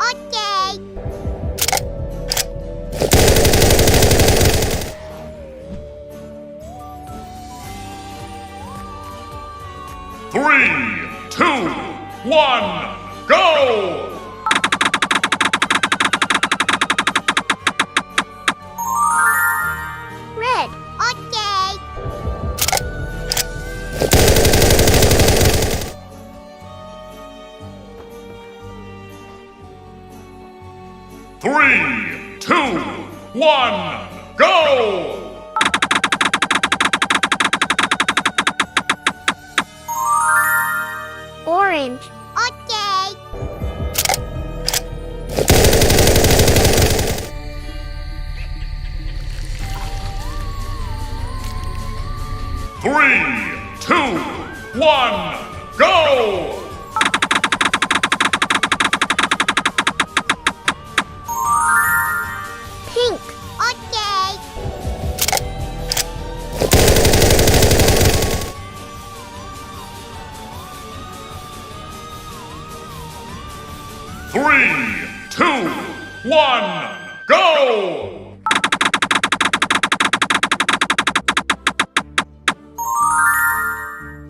Okay. Three, two, one, go! Red. Okay. Three, two, one, go! Orange. Okay. Three, two, one, go! Pink. Okay. Three, two, one, go!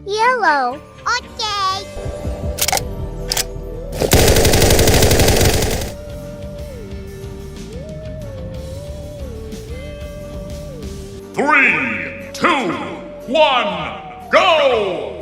Yellow. Okay. Three, two, one, go!